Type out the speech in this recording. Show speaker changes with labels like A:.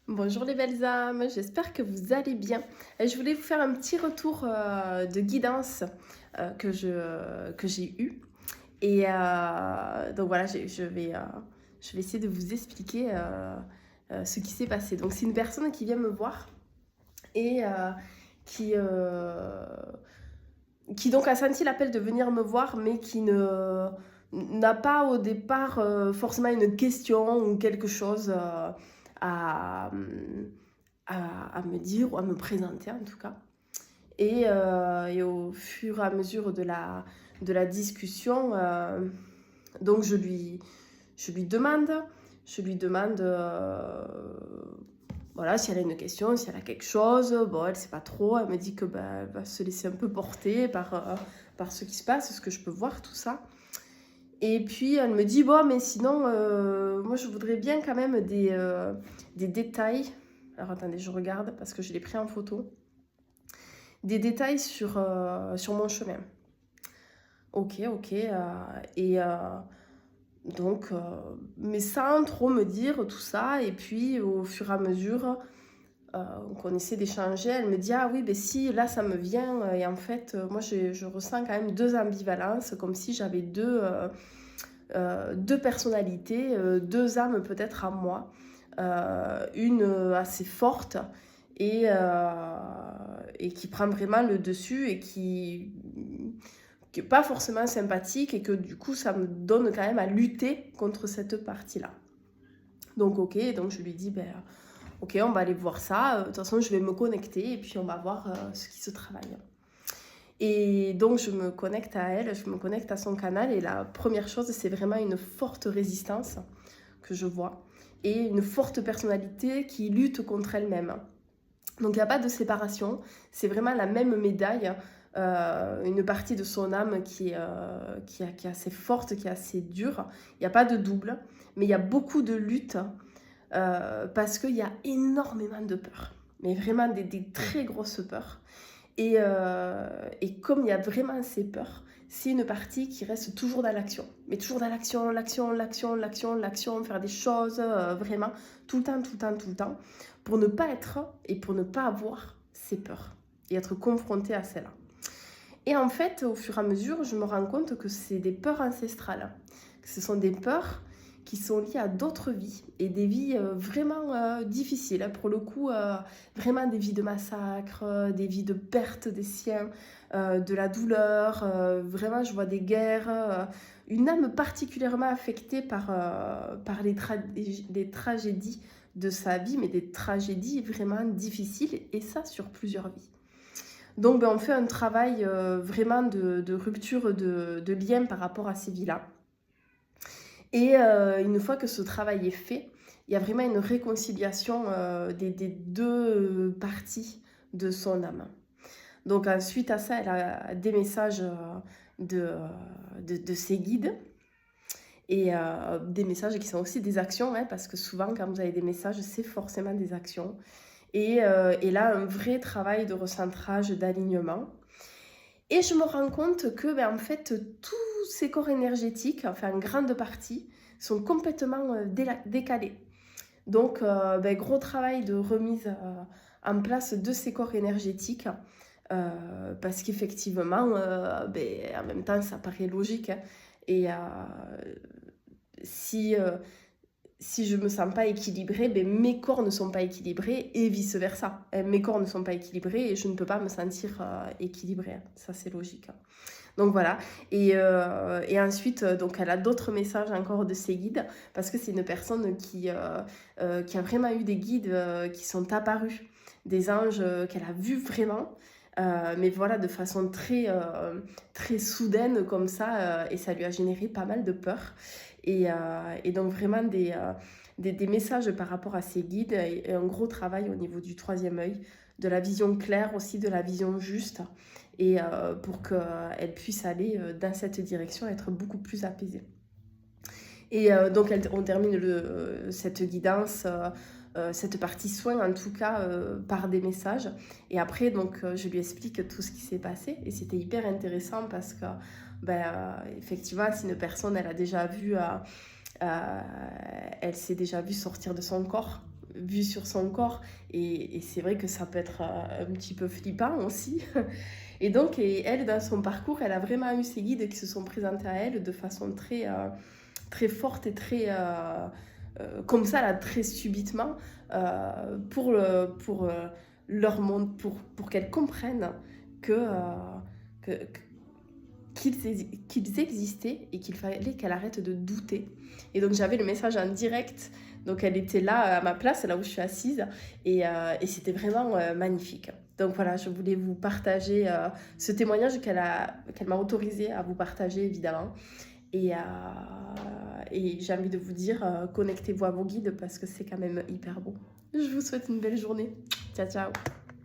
A: Bonjour les belles âmes, j'espère que vous allez bien. Je voulais vous faire un petit retour de guidance que j'ai eu. Et donc voilà, je vais essayer de vous expliquer ce qui s'est passé. Donc c'est une personne qui vient me voir et qui, euh, qui donc a senti l'appel de venir me voir, mais qui n'a pas au départ forcément une question ou quelque chose à, à me dire ou à me présenter en tout cas. Et au fur et à mesure de la discussion, donc je lui demande, je lui demande voilà, si elle a une question, si elle a quelque chose. Bon, elle sait pas trop, elle me dit que elle va se laisser un peu porter par ce qui se passe, ce que je peux voir, tout ça. Et puis elle me dit, bon, mais sinon, moi je voudrais bien quand même des détails. Alors attendez, je regarde parce que je l'ai pris en photo. Des détails sur mon chemin. Ok, ok. Et donc, mais sans trop me dire tout ça. Et puis au fur et à mesure qu'on essaie d'échanger, elle me dit, ah oui, ben si, là ça me vient. Et en fait, moi je ressens quand même deux ambivalences, comme si j'avais deux personnalités, deux âmes peut-être en moi. Une assez forte et qui prend vraiment le dessus et qui n'est pas forcément sympathique et que du coup ça me donne quand même à lutter contre cette partie-là. Donc ok, donc je lui dis ben ok, on va aller voir ça, de toute façon je vais me connecter et puis on va voir ce qui se travaille. Et donc je me connecte à elle, je me connecte à son canal et la première chose c'est vraiment une forte résistance que je vois et une forte personnalité qui lutte contre elle-même. Donc il n'y a pas de séparation, c'est vraiment la même médaille, une partie de son âme qui est assez forte, qui est assez dure. Il n'y a pas de double, mais il y a beaucoup de lutte parce qu'il y a énormément de peurs, mais vraiment des très grosses peurs. Et comme il y a vraiment ces peurs, c'est une partie qui reste toujours dans l'action. Mais toujours dans l'action, l'action, faire des choses, vraiment, tout le temps, tout le temps, tout le temps, pour ne pas être et pour ne pas avoir ces peurs et être confronté à celles-là. Et en fait, au fur et à mesure, je me rends compte que c'est des peurs ancestrales, que ce sont des peurs qui sont liées à d'autres vies et des vies vraiment difficiles. Pour le coup, vraiment des vies de massacre, des vies de perte des siens, de la douleur. Vraiment, je vois des guerres. Une âme particulièrement affectée par les tragédies de sa vie, mais des tragédies vraiment difficiles, et ça sur plusieurs vies. Donc on fait un travail vraiment de rupture de lien par rapport à ces vies-là. Et une fois que ce travail est fait, il y a vraiment une réconciliation des deux parties de son âme. Donc suite à ça, elle a des messages de ses guides et des messages qui sont aussi des actions, hein, parce que souvent quand vous avez des messages, c'est forcément des actions. Et là, un vrai travail de recentrage, d'alignement. Et je me rends compte que, en fait, tous ces corps énergétiques, enfin en grande partie, sont complètement décalés. Donc, gros travail de remise en place de ces corps énergétiques, parce qu'effectivement, en même temps, ça paraît logique, hein. Et si, si je ne me sens pas équilibrée, mes corps ne sont pas équilibrés et vice-versa. Mes corps ne sont pas équilibrés et je ne peux pas me sentir équilibrée. Ça, c'est logique. Donc voilà. Et ensuite, donc, elle a d'autres messages encore de ses guides parce que c'est une personne qui a vraiment eu des guides qui sont apparus, des anges qu'elle a vus vraiment. Mais voilà, de façon très soudaine comme ça, et ça lui a généré pas mal de peur. Et donc vraiment des messages par rapport à ses guides et un gros travail au niveau du troisième œil, de la vision claire aussi, de la vision juste, et pour qu'elle puisse aller dans cette direction, être beaucoup plus apaisée. Et donc on termine cette guidance, cette partie soin en tout cas, par des messages. Et après, donc, je lui explique tout ce qui s'est passé. Et c'était hyper intéressant parce que, effectivement, si une personne, elle a déjà vu, elle s'est déjà vue sortir de son corps. vue sur son corps. Et c'est vrai que ça peut être un petit peu flippant aussi. Et donc, elle, dans son parcours, elle a vraiment eu ces guides qui se sont présentés à elle de façon très forte et très... comme ça, là, très subitement, pour leur monde, pour qu'elles comprennent que, que- qu'ils existaient et qu'il fallait qu'elle arrête de douter. Et donc j'avais le message en direct, donc elle était là à ma place, là où je suis assise, et c'était vraiment magnifique. Donc voilà, je voulais vous partager ce témoignage qu'elle m'a autorisé à vous partager, évidemment. Et, et j'ai envie de vous dire, connectez-vous à vos guides parce que c'est quand même hyper beau. Je vous souhaite une belle journée. Ciao, ciao.